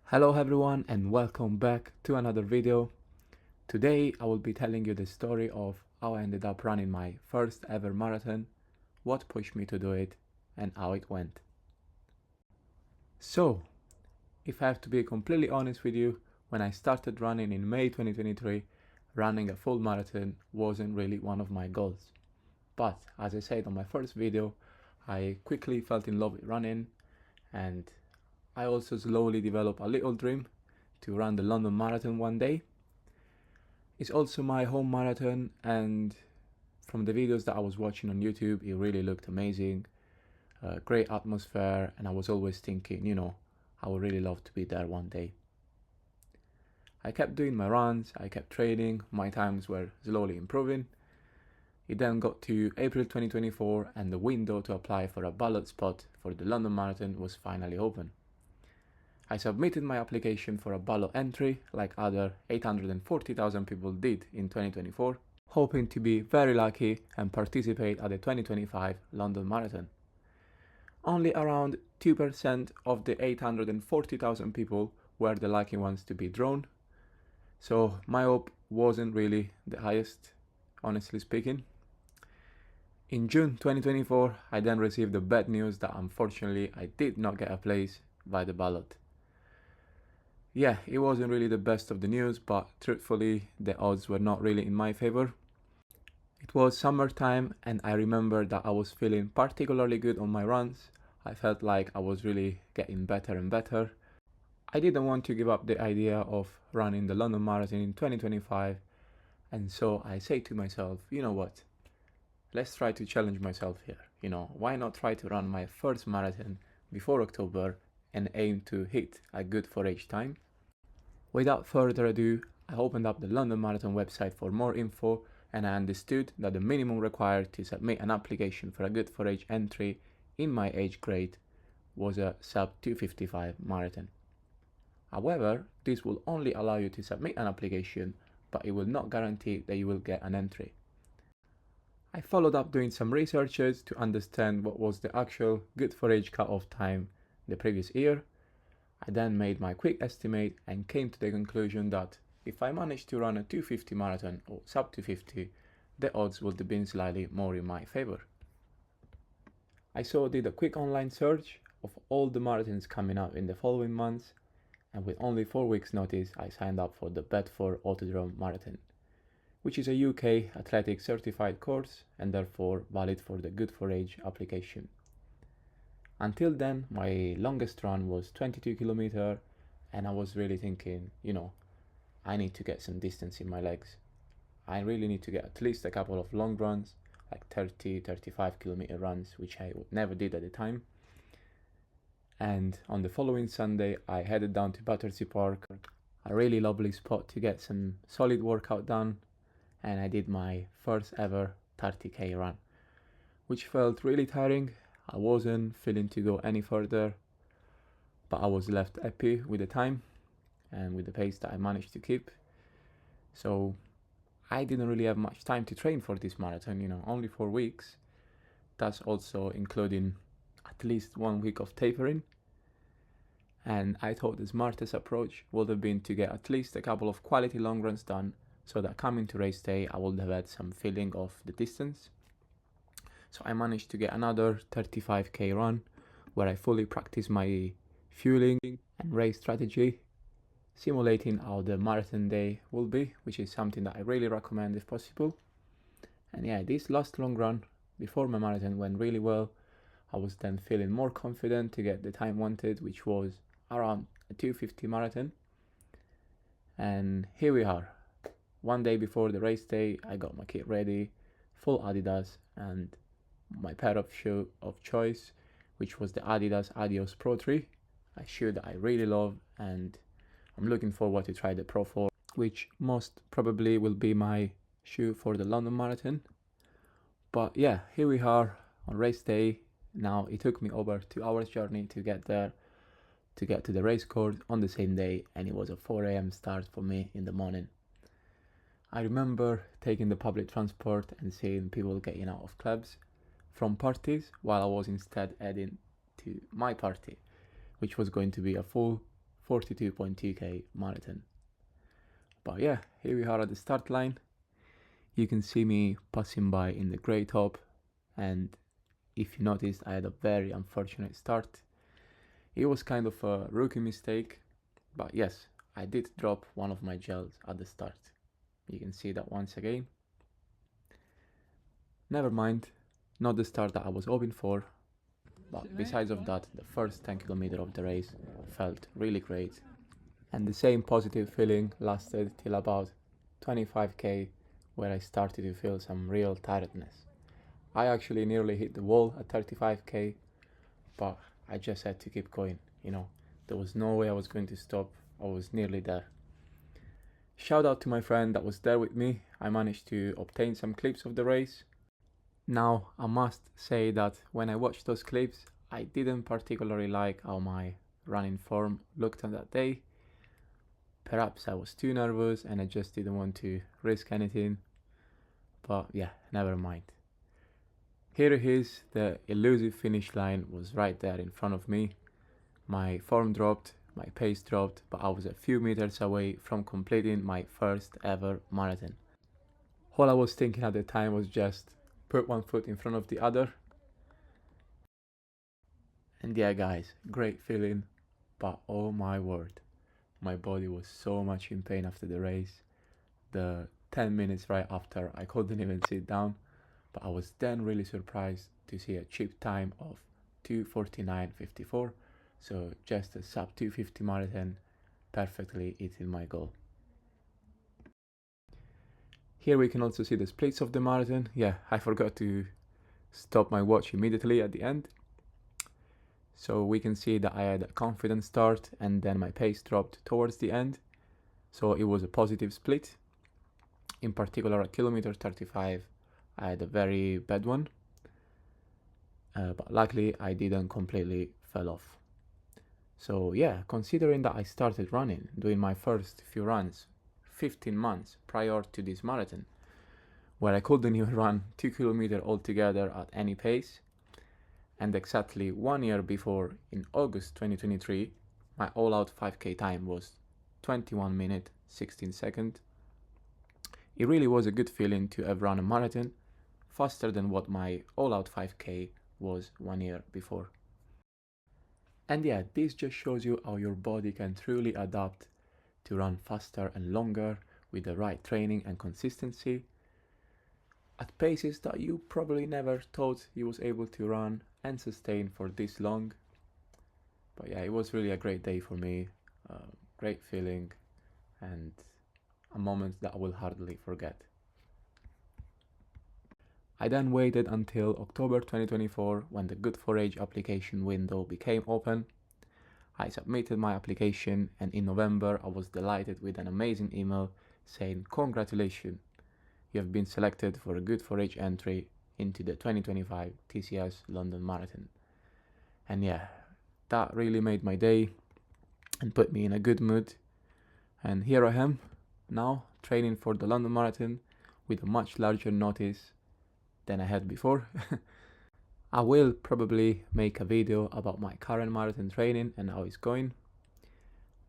Hello everyone and welcome back to another video. Today I will be telling you the story of how I ended up running my first ever marathon, what pushed me to do it, and how it went. So, if I have to be completely honest with you, when I started running in May 2023, running a full marathon wasn't really one of my goals. But as I said on my first video, I quickly fell in love with running, and I also slowly developed a little dream to run the London Marathon one day. It's also my home marathon, and from the videos that I was watching on YouTube, it really looked amazing. Great atmosphere, and I was always thinking, I would really love to be there one day. I kept doing my runs, I kept training, my times were slowly improving. It then got to April 2024 and the window to apply for a ballot spot for the London Marathon was finally open. I submitted my application for a ballot entry like other 840,000 people did in 2024, hoping to be very lucky and participate at the 2025 London Marathon. Only around 2% of the 840,000 people were the lucky ones to be drawn, so my hope wasn't really the highest, honestly speaking. In June 2024, I then received the bad news that unfortunately I did not get a place by the ballot. Yeah, it wasn't really the best of the news, but truthfully, the odds were not really in my favor. It was summertime, and I remember that I was feeling particularly good on my runs. I felt like I was really getting better and better. I didn't want to give up the idea of running the London Marathon in 2025, and so I said to myself, you know what? Let's try to challenge myself here. Why not try to run my first marathon before October and aim to hit a good 4H time? Without further ado, I opened up the London Marathon website for more info, and I understood that the minimum required to submit an application for a good 4H entry in my age grade was a sub 255 marathon. However, this will only allow you to submit an application, but it will not guarantee that you will get an entry. I followed up doing some researches to understand what was the actual good 4H cut-off time the previous year. I then made my quick estimate and came to the conclusion that if I managed to run a 250 marathon or sub 250, the odds would have been slightly more in my favor. I did a quick online search of all the marathons coming up in the following months, and with only 4 weeks notice I signed up for the Bedford Autodrome Marathon, which is a UK athletic certified course and therefore valid for the Good 4H application. Until then, my longest run was 22 kilometers, and I was really thinking, I need to get some distance in my legs. I really need to get at least a couple of long runs, like 30-35 kilometer runs, which I never did at the time. And on the following Sunday, I headed down to Battersea Park, a really lovely spot to get some solid workout done, and I did my first ever 30k run, which felt really tiring. I wasn't feeling to go any further, but I was left happy with the time and with the pace that I managed to keep. So I didn't really have much time to train for this marathon, only 4 weeks. That's also including at least 1 week of tapering. And I thought the smartest approach would have been to get at least a couple of quality long runs done, so that coming to race day I would have had some feeling of the distance. So I managed to get another 35k run where I fully practiced my fueling and race strategy, simulating how the marathon day will be, which is something that I really recommend if possible. And yeah, this last long run before my marathon went really well. I was then feeling more confident to get the time wanted, which was around a 250 marathon. And here we are. One day before the race day, I got my kit ready, full Adidas, and my pair of shoe of choice, which was the Adidas Adios Pro 3, a shoe that I really love, and I'm looking forward to try the Pro 4, which most probably will be my shoe for the London Marathon. But yeah, here we are on race day. Now it took me over 2 hours journey to get there, to get to the race course on the same day, and it was a 4 a.m. start for me in the morning. I remember taking the public transport and seeing people getting out of clubs from parties while I was instead heading to my party, which was going to be a full 42.2k marathon. But yeah, here we are at the start line. You can see me passing by in the grey top, and if you noticed, I had a very unfortunate start. It was kind of a rookie mistake, but yes, I did drop one of my gels at the start. You can see that once again. Never mind, not the start that I was hoping for, but besides of that, the first 10 km of the race felt really great, and the same positive feeling lasted till about 25k, where I started to feel some real tiredness. I actually nearly hit the wall at 35k, but I just had to keep going, there was no way I was going to stop. I was nearly there. Shout out to my friend that was there with me. I managed to obtain some clips of the race. Now, I must say that when I watched those clips, I didn't particularly like how my running form looked on that day. Perhaps I was too nervous and I just didn't want to risk anything. But yeah, never mind. Here it is, the elusive finish line was right there in front of me. My form dropped, my pace dropped, but I was a few meters away from completing my first ever marathon. All I was thinking at the time was just put one foot in front of the other. And yeah guys, great feeling, but oh my word, my body was so much in pain after the race. The 10 minutes right after, I couldn't even sit down. But I was then really surprised to see a cheap time of 2:49.54, so just a sub 2:50 marathon, perfectly hitting my goal. Here we can also see the splits of the marathon. Yeah, I forgot to stop my watch immediately at the end. So we can see that I had a confident start and then my pace dropped towards the end. So it was a positive split. In particular at kilometer 35, I had a very bad one, but luckily I didn't completely fell off. So yeah, considering that I started running, doing my first few runs 15 months prior to this marathon, where I couldn't even run 2 kilometers altogether at any pace, and exactly 1 year before, in August 2023, my all-out 5k time was 21 minutes 16 seconds. It really was a good feeling to have run a marathon faster than what my all-out 5k was 1 year before. And yeah, this just shows you how your body can truly adapt to run faster and longer with the right training and consistency at paces that you probably never thought you was able to run and sustain for this long. But yeah, it was really a great day for me, great feeling, and a moment that I will hardly forget. I then waited until October 2024 when the Good4Age application window became open. I submitted my application, and in November I was delighted with an amazing email saying, "Congratulations, you have been selected for a Good4Age entry into the 2025 TCS London Marathon." And yeah, that really made my day and put me in a good mood. And here I am now training for the London Marathon with a much larger notice than I had before. I will probably make a video about my current marathon training and how it's going.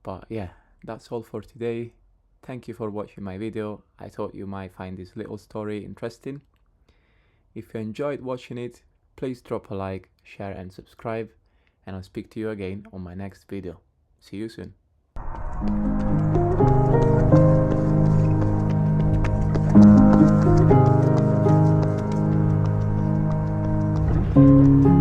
But yeah, that's all for today. Thank you for watching my video. I thought you might find this little story interesting. If you enjoyed watching it, please drop a like, share and subscribe, and I'll speak to you again on my next video. See you soon. Thank you.